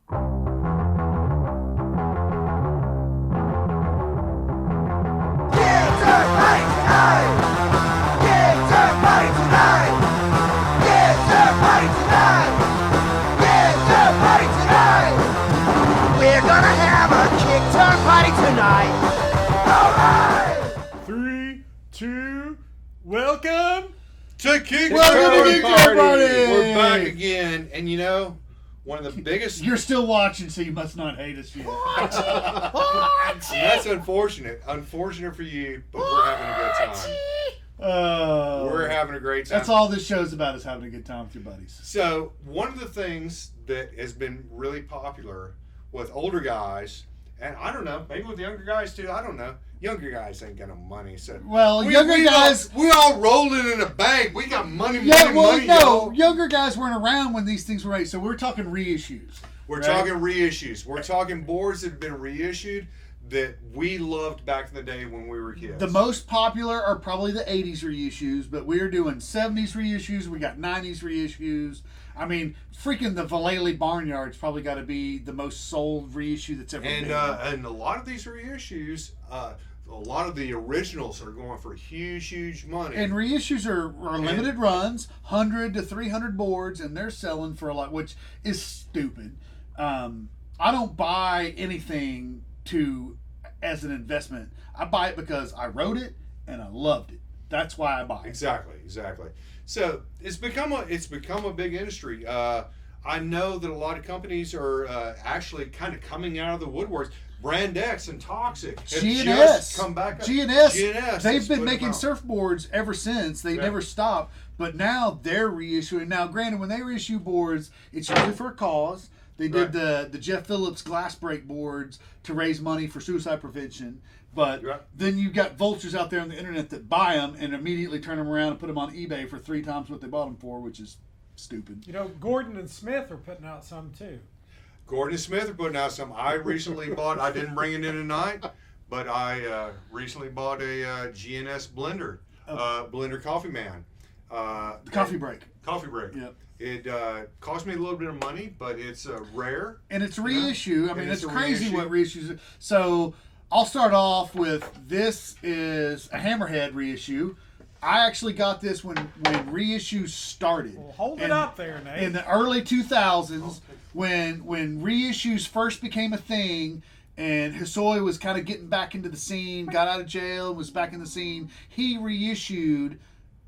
We're gonna have a Kickturn party tonight. All right. 3, 2, welcome to Kickturn Welcome to Kickturn Party. We're back again, and you know, one of the biggest. You're still watching, so you must not hate us yet. That's unfortunate. Unfortunate for you, but we're having a good time. We're having a great time. That's all this show's about, is having a good time with your buddies. So, one of the things that has been really popular with older guys, and I don't know, maybe with younger guys too, I don't know. Younger guys ain't got no money, so younger guys, we all rolling in a bank. We got money. Younger guys weren't around when these things were made, so we're talking reissues. We're talking reissues. We're talking boards that have been reissued that we loved back in the day when we were kids. The most popular are probably the 80s reissues, but we're doing 70s reissues. We got 90s reissues. I mean, freaking the Vallaley Barnyard's probably got to be the most sold reissue that's ever been. And a lot of these reissues, a lot of the originals are going for huge money. And reissues are limited runs, 100 to 300 boards, and they're selling for a lot, which is stupid. I don't buy anything as an investment. I buy it because I wrote it and I loved it. That's why I buy it. Exactly. So it's become a big industry. I know that a lot of companies are actually kind of coming out of the woodworks. Brand X and Toxic have just come back up. GNS. They've been making surfboards ever since. They never stopped. But now they're reissuing. Now, granted, when they reissue boards, it's usually for a cause. They did the Jeff Phillips glass break boards to raise money for suicide prevention. But then you got vultures out there on the internet that buy them and immediately turn them around and put them on eBay for 3 times what they bought them for, which is stupid. You know, Gordon and Smith are putting out some too. Gordon and Smith are putting out some. I recently bought, I didn't bring it in tonight, but I recently bought a GNS blender, blender coffee man. The coffee break. Coffee break. Yep. It cost me a little bit of money, but it's rare. And it's a reissue. I mean, it's crazy what reissues. So I'll start off with, this is a Hammerhead reissue. I actually got this when reissues started. Well, hold it up there, Nate. In the early 2000s, when reissues first became a thing, and Hosoi was kind of getting back into the scene, got out of jail, was back in the scene, he reissued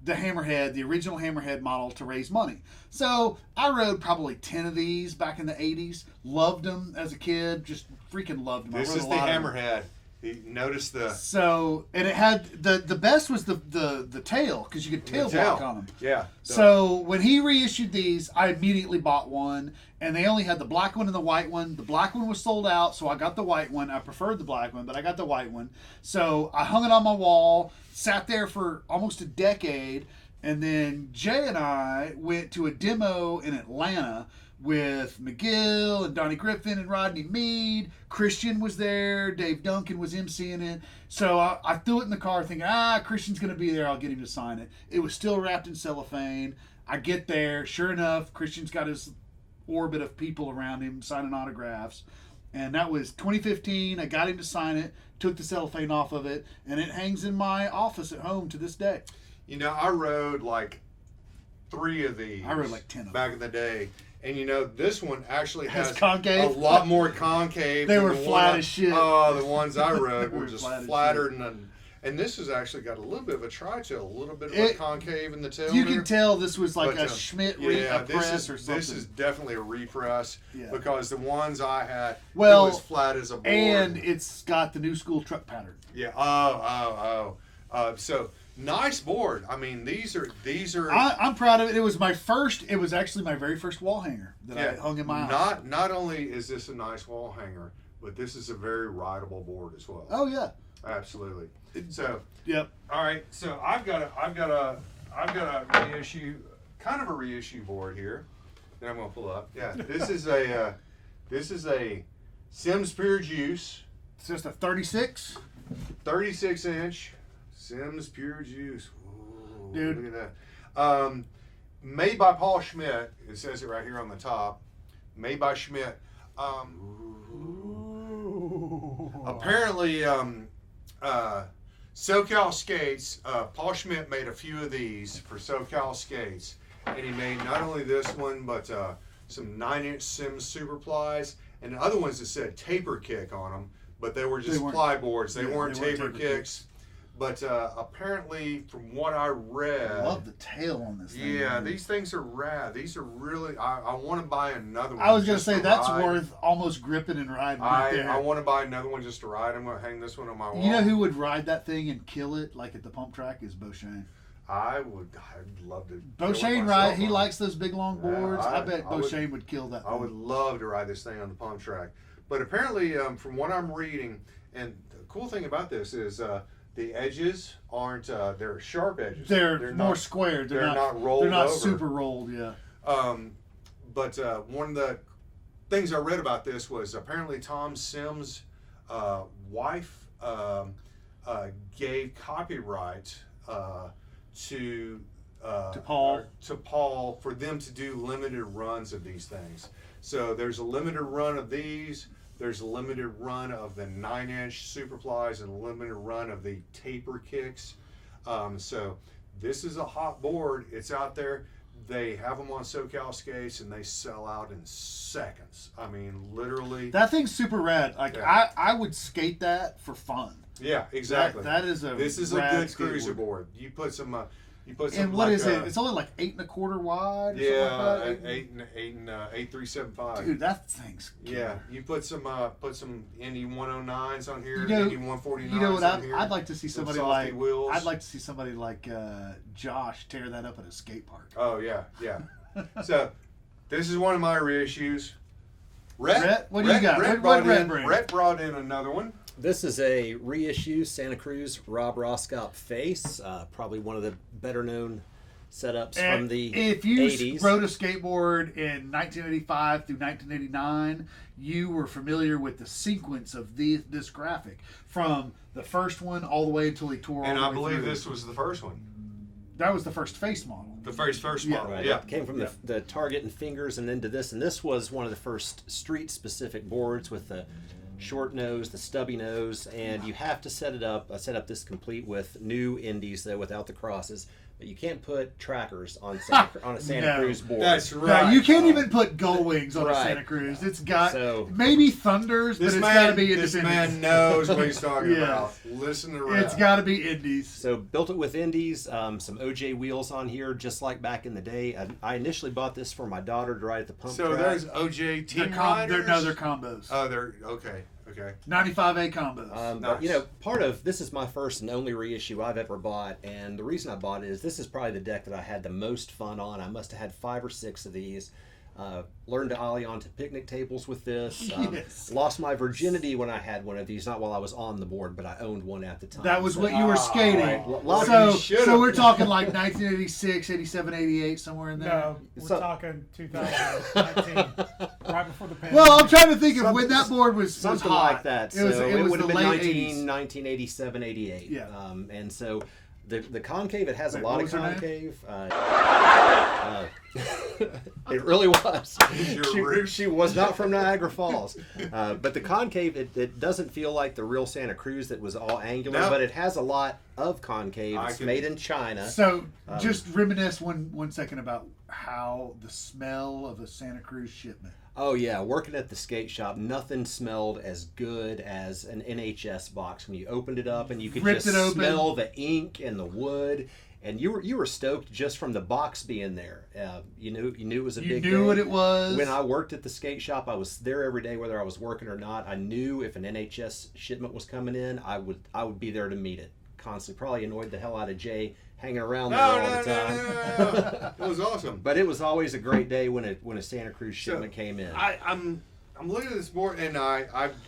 the Hammerhead, the original Hammerhead model, to raise money. So I rode probably 10 of these back in the 80s. Loved them as a kid. Just freaking loved them. This is the Hammerhead. Notice the... So, and it had, the best was the tail, because you could tail block on them. Yeah. So when he reissued these, I immediately bought one, and they only had the black one and the white one. The black one was sold out, so I got the white one. I preferred the black one, but I got the white one. So I hung it on my wall, sat there for almost a decade, and then Jay and I went to a demo in Atlanta with McGill and Donnie Griffin and Rodney Mead. Christian was there. Dave Duncan was emceeing it. So I threw it in the car thinking, Christian's going to be there. I'll get him to sign it. It was still wrapped in cellophane. I get there. Sure enough, Christian's got his orbit of people around him signing autographs. And that was 2015. I got him to sign it, took the cellophane off of it, and it hangs in my office at home to this day. You know, I rode like 3 of these. I rode like 10 of them. Back in the day. And you know, this one actually has concave? a lot more concave. They were flat as shit. Oh, the ones I rode were just flatter. And And this has actually got a little bit of a tri-tail, a little bit of a concave in the tail. You can tell this was like a Schmidt press or something. This is definitely a repress because the ones I had it was flat as a board. And it's got the new school truck pattern. Yeah. So nice board. I mean, these are. I'm proud of it. It was actually my very first wall hanger that I hung in my house. Not only is this a nice wall hanger, but this is a very rideable board as well. Oh yeah. Absolutely. So. Yep. All right. So I've got a reissue, kind of a reissue board here that I'm gonna pull up. Yeah. This is a Sims Pure Juice. It's just a 36. 36-inch Sims Pure Juice. Ooh, dude, look at that. Made by Paul Schmidt. It says it right here on the top. Made by Schmidt. Apparently, SoCal Skates, Paul Schmidt made a few of these for SoCal Skates, and he made not only this one, but some 9-inch Sims Super Plies, and other ones that said taper kick on them, but they were just ply boards. They weren't taper kicks. But apparently, from what I read, I love the tail on this thing. Yeah, these things are rad. These are really. I want to buy another one. I was gonna just say to that's ride. worth almost gripping and riding right there. I want to buy another one just to ride. I'm gonna hang this one on my wall. You know who would ride that thing and kill it like at the pump track is Beauchene. I'd love to. Beauchene ride. He likes those big long boards. I bet Beauchene would kill that. I would love to ride this thing on the pump track. But apparently, from what I'm reading, and the cool thing about this is. The edges aren't, they're sharp edges. They're more not, squared. They're not rolled They're not over. super rolled, yeah. But one of the things I read about this was apparently Tom Sims' wife gave copyright to Paul for them to do limited runs of these things. So there's a limited run of these. There's a limited run of the 9-inch Superflies and a limited run of the taper kicks. So this is a hot board. It's out there. They have them on SoCal Skates and they sell out in seconds. I mean, literally. That thing's super rad. Like I would skate that for fun. Yeah, exactly. This is a rad good cruiser board. You put some. And what is it? It's only like 8 1/4 wide. Or yeah, something like that. 8.375. Dude, that thing's killer. Yeah, you put some Indy 109s on here, You know, Indy 149s You know what? on here. I'd like to see somebody softy like wheels. I'd like to see somebody like Josh tear that up at a skate park. Oh yeah. So this is one of my reissues. Rhett, what do you got? Rhett brought in another one. This is a reissue Santa Cruz Rob Roskopp face. Probably one of the better known setups from the 80s. If you rode a skateboard in 1985 through 1989, you were familiar with the sequence of this graphic from the first one all the way until he tore. And all I the way believe through. this was the first one. That was the first face model. The first model. Right. Yeah. It came from the Target and Fingers and into this. And this was one of the first street-specific boards with the short nose, the stubby nose, and you have to set it up. I set up this complete with new indies, though, without the crosses. But you can't put trackers on a Santa Cruz board. That's right. No, you can't even put gull wings on a Santa Cruz. It's got maybe Thunders, but it's got to be This man knows what he's talking about. Listen to Rhett. It's got to be indies. So built it with indies, some OJ wheels on here, just like back in the day. I initially bought this for my daughter to ride at the pump track. So there's OJ team riders? They're combos. Oh, they're okay. 95A combos. But, you know, part of this is my first and only reissue I've ever bought, and the reason I bought it is this is probably the deck that I had the most fun on. I must have had 5 or 6 of these. Learned to ollie onto picnic tables with this. Yes. Lost my virginity when I had one of these, not while I was on the board, but I owned one at the time. That was what you were skating. Right. So we're talking like 1986, 87, 88, somewhere in there. No, we're talking 2019, right before the pandemic. Well, I'm trying to think of when that board was something hot. like that. It was would the have been late 80s. 1987, 88. Yeah. And so the concave, it has a lot of concave. It really was. She was not from Niagara Falls. But the concave, it doesn't feel like the real Santa Cruz that was all angular, but it has a lot of concave. It's made in China. So just reminisce one second about how the smell of a Santa Cruz shipment. Oh yeah, working at the skate shop, nothing smelled as good as an NHS box when you opened it up and you could just smell the ink and the wood. And you were stoked just from the box being there. You knew it was a big day. You knew what it was. When I worked at the skate shop, I was there every day, whether I was working or not. I knew if an NHS shipment was coming in, I would be there to meet it. Constantly, probably annoyed the hell out of Jay hanging around there all the time. No. It was awesome. But it was always a great day when a Santa Cruz shipment came in. I'm looking at this board and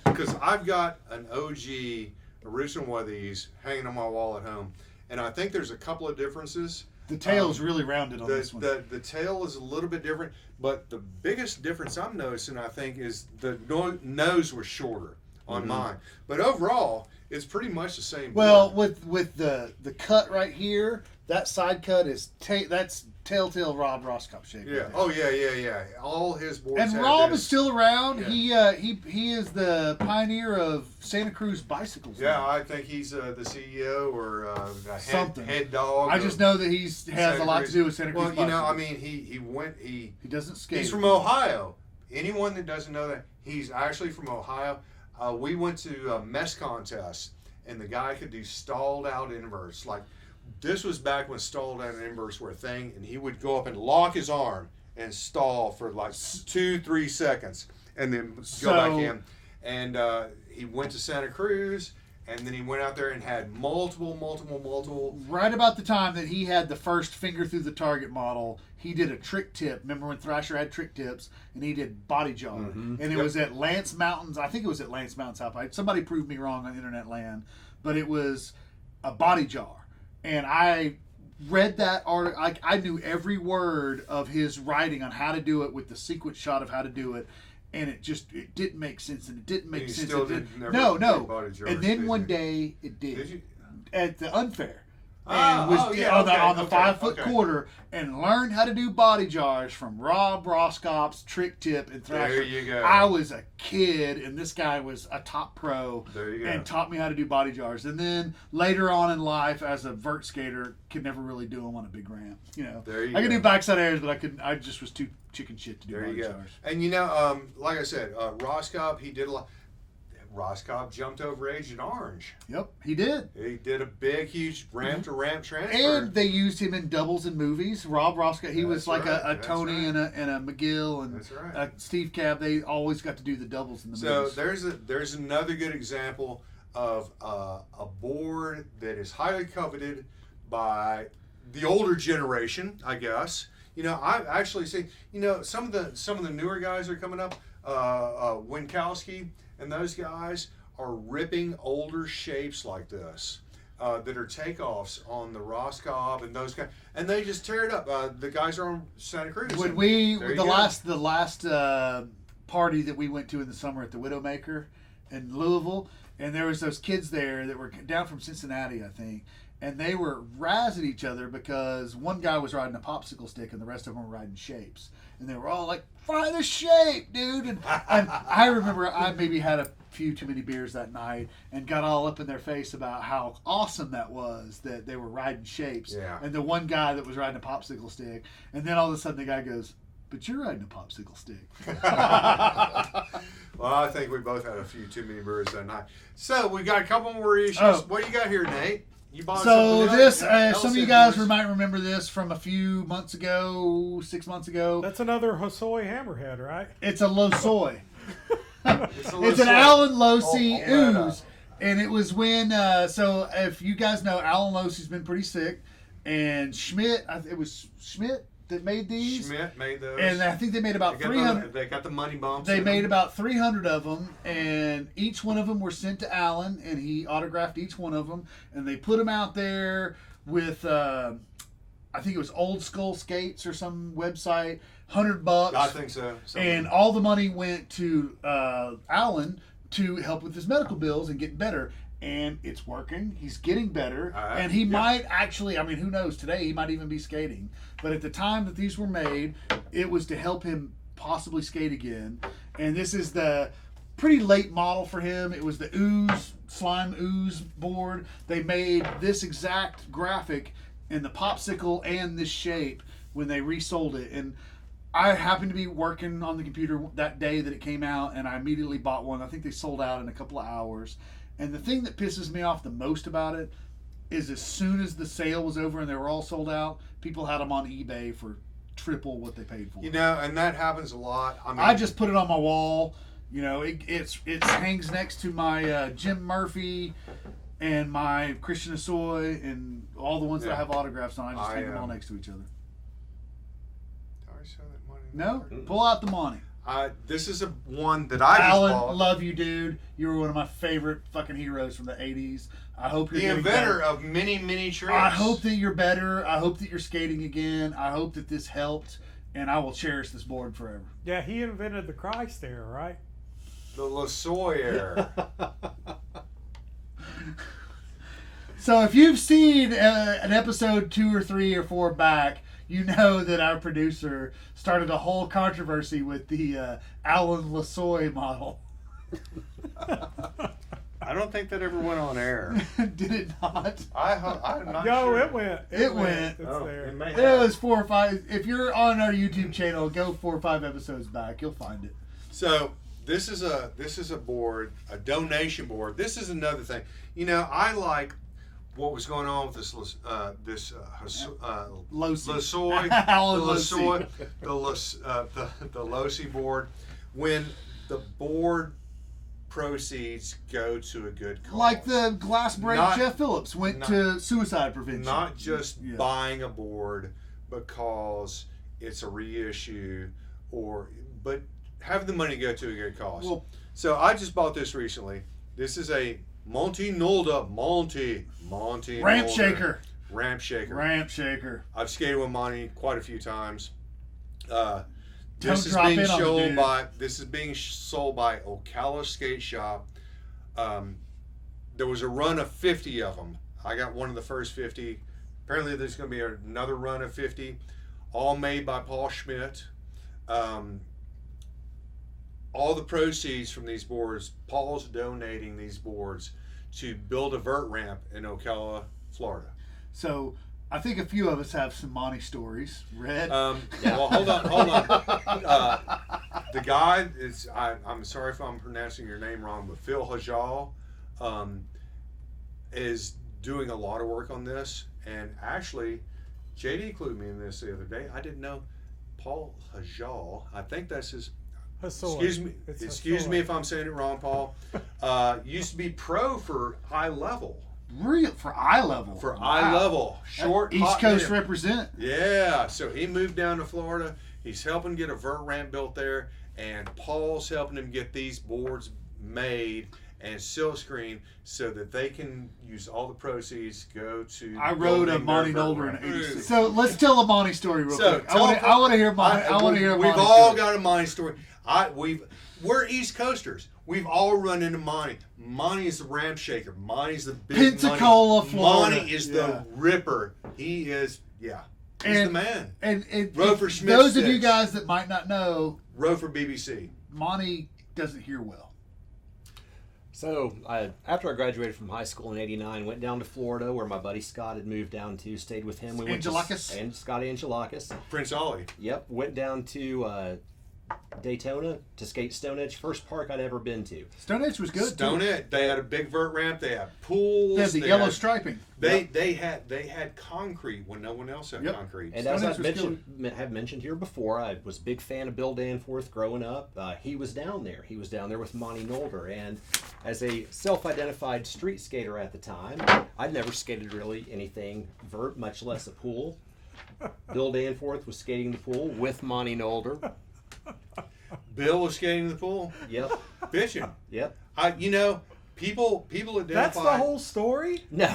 because I've got an OG original one of these hanging on my wall at home. And I think there's a couple of differences. The tail's really rounded on this one. The tail is a little bit different, but the biggest difference I'm noticing, I think, is the nose was shorter on mine. But overall, it's pretty much the same. Well, board. with the cut right here, that side cut is that's Telltale Rob Roskopp shape. Yeah. Right there. Oh yeah. All his boards. And have Rob this. is still around. Yeah. He is the pioneer of Santa Cruz bicycles. Yeah, now. I think he's the CEO or the Something. head dog. I just know that he has Santa a lot Cruz. to do with Santa Cruz. Well, you know, I bicycles. mean, he doesn't skate. He's from Ohio. Anyone that doesn't know that, he's actually from Ohio. We went to a mess contest, and the guy could do stalled out inverts. Like, this was back when stalled out inverts were a thing, and he would go up and lock his arm and stall for like 2-3 seconds, and then go back in. And he went to Santa Cruz, and then he went out there and had multiple. Right about the time that he had the first finger through the target model, he did a trick tip. Remember when Thrasher had trick tips, and he did body jar, and it was at Lance Mountains. I think it was at Lance Mountains South. Somebody proved me wrong on internet land, but it was a body jar, and I read that article. I knew every word of his writing on how to do it with the sequence shot of how to do it. And it didn't make sense, and it didn't make sense. Still No. body jars, And then did one you? day it did. Did you? At the unfair. Ah, And was oh, yeah, on the okay, 5 foot okay. quarter, and learned how to do body jars from Rob Roskopp's trick tip and Thrasher. There you go. I was a kid, and this guy was a top pro, There you go. and taught me how to do body jars. And then later on in life, as a vert skater, could never really do them on a big ramp. You know, There you I could go. do backside airs, but I just was too chicken shit to do There body you go. jars. And you know, like I said, Roskopp, he did a lot. Roskopp jumped over Agent Orange. Yep, he did. He did a big, huge ramp to ramp transfer. And they used him in doubles in movies. Rob Roskopp, he was That's like right, a that's Tony right. and a McGill and That's right. Steve Cab. They always got to do the doubles in the So movies. there's another good example of a board that is highly coveted by the older generation, I guess. You know, I've actually seen, you know, some of the newer guys are coming up. Winkowski and those guys are ripping older shapes like this that are takeoffs on the Roskopp and those guys, and they just tear it up. The guys are on Santa Cruz. When and we there you the go. last party that we went to in the summer at the Widowmaker in Louisville, and there was those kids there that were down from Cincinnati, I think, and they were razzing each other because one guy was riding a popsicle stick and the rest of them were riding shapes, and they were all like, "Fry the shape, dude!" And I remember I maybe had a few too many beers that night and got all up in their face about how awesome that was that they were riding shapes. Yeah. And the one guy that was riding a popsicle stick, and then all of a sudden the guy goes, "But you're riding a popsicle stick." Well, I think we both had a few too many beers that night. So we got a couple more issues. Oh. What do you got here, Nate? You bought So something this, else some of in you guys this? might remember this from a few months ago, 6 months ago. That's another Hosoi Hammerhead, right? It's a Losoi. It's, a It's an little Allen slow. Losi Hold that Ooze. And it was when, so if you guys know, Allen Losi's been pretty sick. And Schmidt, it was Schmidt that made these. Schmidt made those. And I think they made about They got 300. They got the money bumps. They in made them. about 300 of them, and each one of them were sent to Allen, and he autographed each one of them, and they put them out there with, I think it was Old Skull Skates or some website, $100. I think so. Something. And all the money went to Allen to help with his medical bills and get better. And it's working. He's getting better. And he might actually, I mean, who knows, today he might even be skating. But at the time that these were made, it was to help him possibly skate again. And this is the pretty late model for him. It was the Ooze, Slime Ooze board. They made this exact graphic in the popsicle and this shape when they resold it. And I happened to be working on the computer that day that it came out, and I immediately bought one. I think they sold out in a couple of hours. And the thing that pisses me off the most about it is as soon as the sale was over and they were all sold out, people had them on eBay for triple what they paid for. You know, and that happens a lot. I mean, I just put it on my wall. You know, it hangs next to my Jim Murphy and my Christian Hosoi and all the ones that I have autographs on. I just hang them all next to each other. Did I show that money? No, pull out the money. This is a one that I just Alan, bought. love you, dude. You were one of my favorite fucking heroes from the 80s. I hope you're The getting inventor better. of many tricks. I hope that you're better. I hope that you're skating again. I hope that this helped, and I will cherish this board forever. Yeah, he invented the Christ there, right? the Hosoi era. So if you've seen an episode 2 or 3 or 4 back, you know that our producer started a whole controversy with the Allen Losi model. I don't think that ever went on air. Did it not? I'm not No, sure. it went. It went. It's Oh, there. it may It have. was 4 or 5. If you're on our YouTube channel, go 4 or 5 episodes back. You'll find it. So this is a board, a donation board. This is another thing. You know, I like what was going on with this Hosoi, Allen the Losi. the Losi board. When the board proceeds go to a good cause, Like the glass break Not- Jeff Phillips went not- to suicide prevention. not just Yeah. buying a board because it's a reissue, but having the money go to a good cause. Well, So I just bought this recently. This is a Monty Nolder, Monty Ramp Nolder. shaker. Ramp shaker. Ramp shaker. I've skated with Monty quite a few times. Don't This is drop being in on the sold dude. by Ocala Skate Shop. There was a run of 50 of them. I got one of the first 50. Apparently, there's going to be another run of 50, all made by Paul Schmidt. All the proceeds from these boards, Paul's donating these boards to build a vert ramp in Ocala, Florida. So I think a few of us have some Monty stories. Red. Well, hold on. The guy is, I'm sorry if I'm pronouncing your name wrong, but Phil Hajal is doing a lot of work on this. And actually, JD clued me in this the other day. I didn't know Paul Hajal, I think that's his. Hosoi. Excuse me if I'm saying it wrong, Paul. Used to be pro for eye level. Real for eye level. For Wow. eye level. Short, East hot Coast man. represent. Yeah, so he moved down to Florida. He's helping get a vert ramp built there, and Paul's helping him get these boards made and silkscreen so that they can use all the proceeds go to. I rode a building Monty their vert Nolder in ramp. '86. So let's tell a Monty story real So, quick. tell I want to hear Monty. I want to hear a We've Monty all story. got a Monty story. We're East Coasters. We've all run into Monty. Monty is the ramp shaker. Monty's the big Pensacola, Monty. Florida. Monty is Yeah. the ripper. He is, yeah. He's the man. And Rode for if Schmidt those of you sticks. guys that might not know, Rode for BBC. Monty doesn't hear well. So, after I graduated from high school in '89, went down to Florida where my buddy Scott had moved down to, stayed with him. We went to Angelakis? and Scott Angelakis. Prince Ollie. Yep, went down to Daytona to skate Stone Edge. First park I'd ever been to. Stone Edge was good. Stone too. Edge. They had a big vert ramp. They had pools. They had the yellow striping. They had concrete when no one else had Yep. concrete. And Stone as Edge I was have mentioned here before, I was a big fan of Bill Danforth growing up. He was down there. He was down there with Monty Nolder. And as a self-identified street skater at the time, I'd never skated really anything vert, much less a pool. Bill Danforth was skating the pool with Monty Nolder. Bill was skating in the pool, Yep, fishing. yep. People identify. That's the whole story? No.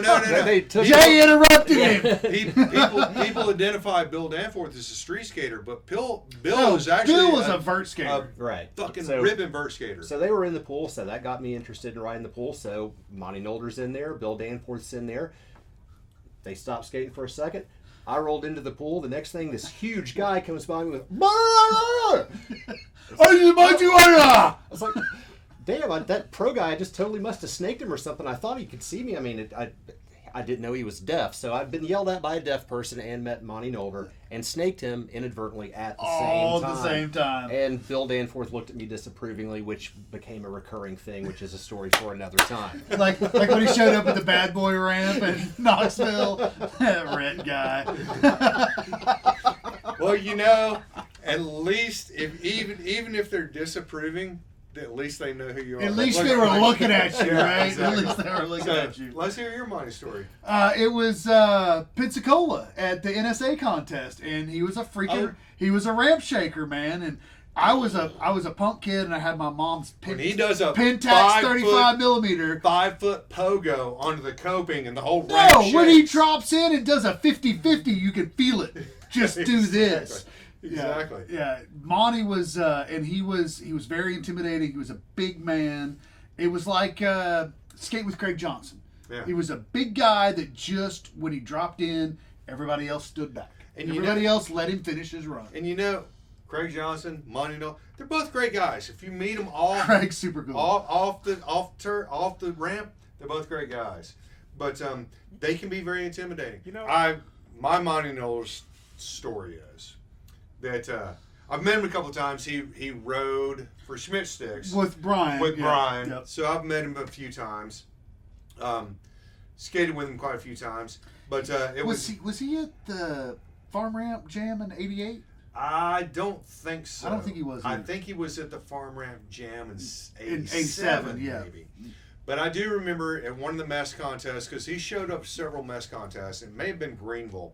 No. They took Jay interrupted him. People identify Bill Danforth as a street skater, but Bill was actually Bill was a vert skater. Right. fucking So- ribbon vert skater. So they were in the pool, so that got me interested in riding the pool. So Monty Nolder's in there, Bill Danforth's in there. They stopped skating for a second. I rolled into the pool. The next thing, this huge guy comes by me with, I was like, damn, that pro guy just totally must have snaked him or something. I thought he could see me. I mean, I didn't know he was deaf. So I've been yelled at by a deaf person and met Monty Nolder and snaked him inadvertently at the All same time. at the same time. And Bill Danforth looked at me disapprovingly, which became a recurring thing, which is a story for another time. like when he showed up at the bad boy ramp in Knoxville. That red guy. Well, at least even if they're disapproving, at least they know who you are. At least they were looking at you, Yeah, right? exactly. At least they were looking at you. Let's hear your Monty story. It was Pensacola at the NSA contest, and he was a freaking he was a ramp shaker, man. And I was a punk kid, and I had my mom's When he does a Pentax 35 millimeter. 5-foot pogo onto the coping and the whole ramp No, when he shakes. drops in and does a 50-50, you can feel it. Just do this. Exactly. Yeah. Monty was, and he was very intimidating. He was a big man. It was like skate with Craig Johnson. Yeah. He was a big guy that just, when he dropped in, everybody else stood back. And everybody else let him finish his run. And Craig Johnson, Monty Nolder, they're both great guys. If you meet them all, Craig's super cool. off the ramp, they're both great guys. But they can be very intimidating. My Monty Nolder's story is that I've met him a couple of times. He rode for Schmidt Sticks with Brian. Yep. So I've met him a few times. Skated with him quite a few times. But was he at the Farm Ramp Jam in '88? I don't think so. I don't think he was. I think he was at the Farm Ramp Jam in '87, maybe. But I do remember at one of the mess contests, because he showed up several mess contests, it may have been Greenville,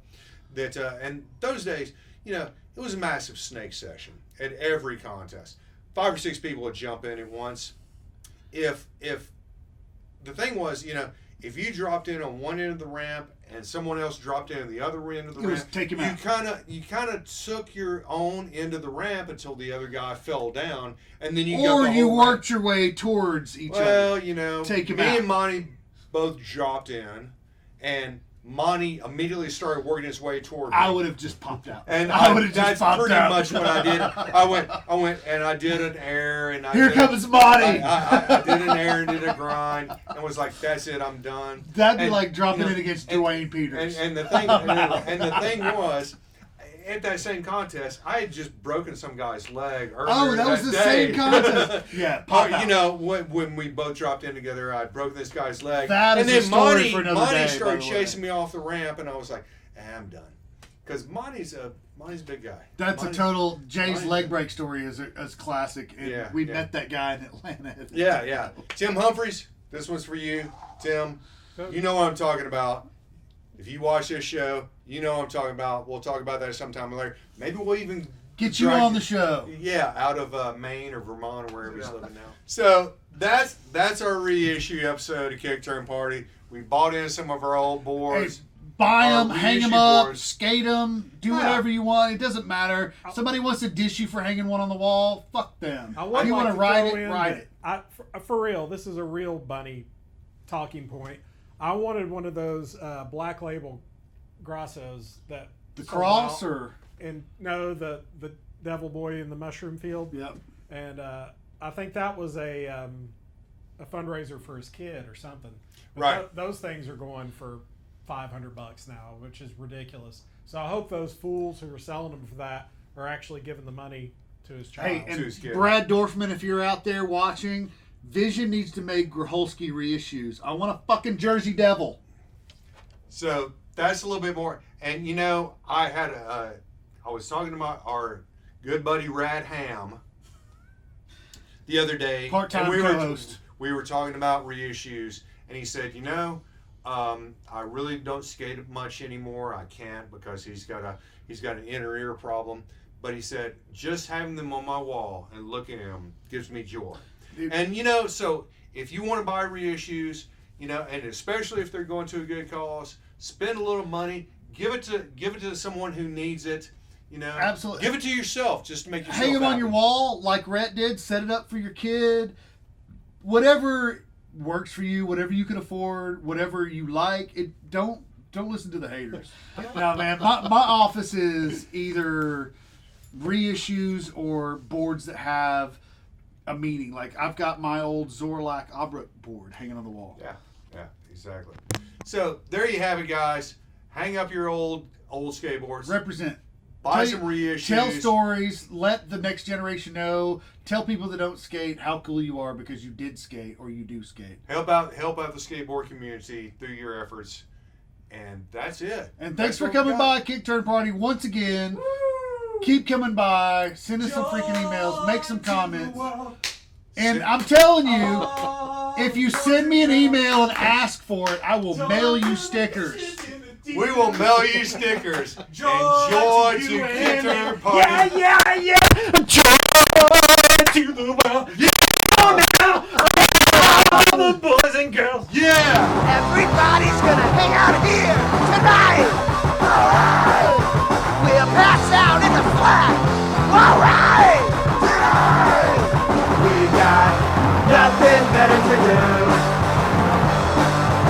that and those days, it was a massive snake session at every contest. 5 or 6 people would jump in at once. If the thing was, if you dropped in on one end of the ramp and someone else dropped in on the other end of the ramp, you kind of took your own end of the ramp until the other guy fell down, and then you worked your way towards each other. Well, take him me out. and Monty both dropped in, and Monty immediately started working his way toward me. I would have just popped out. And I would have just popped out. That's pretty much what I did. I went and I did an air, and Here comes Monty. I did an air and did a grind, and was like, "That's it, I'm done." That'd be like dropping in against Dwayne Peters. And the thing was, at that same contest, I had just broken some guy's leg earlier. Oh, that was the day. same contest. Yeah, pop out. When we both dropped in together, I broke this guy's leg. That is a story for another day. Monty started chasing me off the ramp, and I was like, I'm done. Because Monty's a big guy. That's a total Jay's leg break story is classic. And we met that guy in Atlanta. Yeah. Tim Humphries, this one's for you. Tim, you know what I'm talking about. If you watch this show, you know what I'm talking about. We'll talk about that sometime later. Maybe we'll even get you on the show. Yeah, out of Maine or Vermont or wherever he's living now. So that's our reissue episode of Kickturn Party. We bought in some of our old boards. Hey, buy them, hang them up, boards. skate them, do whatever you want. It doesn't matter. Somebody wants to dish you for hanging one on the wall, fuck them. If you want to ride it, ride it. For real, this is a real bunny talking point. I wanted one of those black label Grassos that the cross or the Devil Boy in the mushroom field. Yep. And I think that was a fundraiser for his kid or something. But right. Those things are going for $500 now, which is ridiculous. So I hope those fools who are selling them for that are actually giving the money to his child. Hey, and Brad Dorfman, if you're out there watching, Vision needs to make Grholski reissues. I want a fucking Jersey Devil. So that's a little bit more. And I was talking to our good buddy Rad Ham the other day. Part-time co-host. We were talking about reissues, and he said, I really don't skate much anymore. I can't because he's got an inner ear problem. But he said, just having them on my wall and looking at them gives me joy. And so if you want to buy reissues, and especially if they're going to a good cause, spend a little money, give it to someone who needs it. Absolutely. Give it to yourself just to make yourself hang them happy. on your wall like Rhett did. Set it up for your kid. Whatever works for you, whatever you can afford, whatever you like. Don't listen to the haters. No, man. My office is either reissues or boards that have a meaning. Like I've got my old Zorlak Obrit board hanging on the wall. Yeah, exactly. So there you have it, guys. Hang up your old skateboards. Represent. Buy some reissues. Tell stories. Let the next generation know. Tell people that don't skate how cool you are because you did skate or you do skate. Help out the skateboard community through your efforts. And that's it. And thanks for coming by Kickturn Party once again. Woo! Keep coming by. Send us some freaking emails. Make some comments. And I'm telling you, if you send me an email and ask for it, I will mail you stickers. We will mail you stickers. And joy to Kickturn Party. Yeah. Joy to the world. Yeah. Oh, now. All the boys and girls. Yeah. Everybody's gonna hang out here tonight. All right. We'll pass out in the flat. All right. Tonight. We got nothing better to do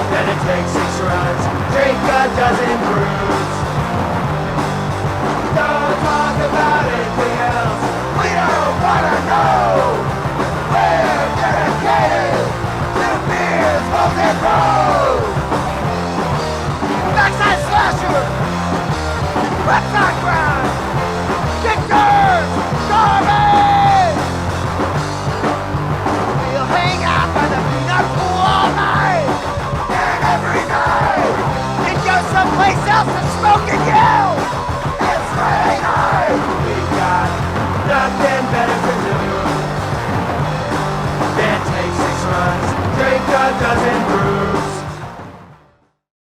than to dozen brews. Don't talk about anything else. We don't wanna know. We're dedicated to beers, holes, and bros. Backside slasher, reptile ground, Kickturn, garbage. We'll hang out by the peanut pool all night and every night. Then go someplace else and smoke and yell. It's Friday night. We've got nothing better to do than take 6 runs, drink a dozen brews.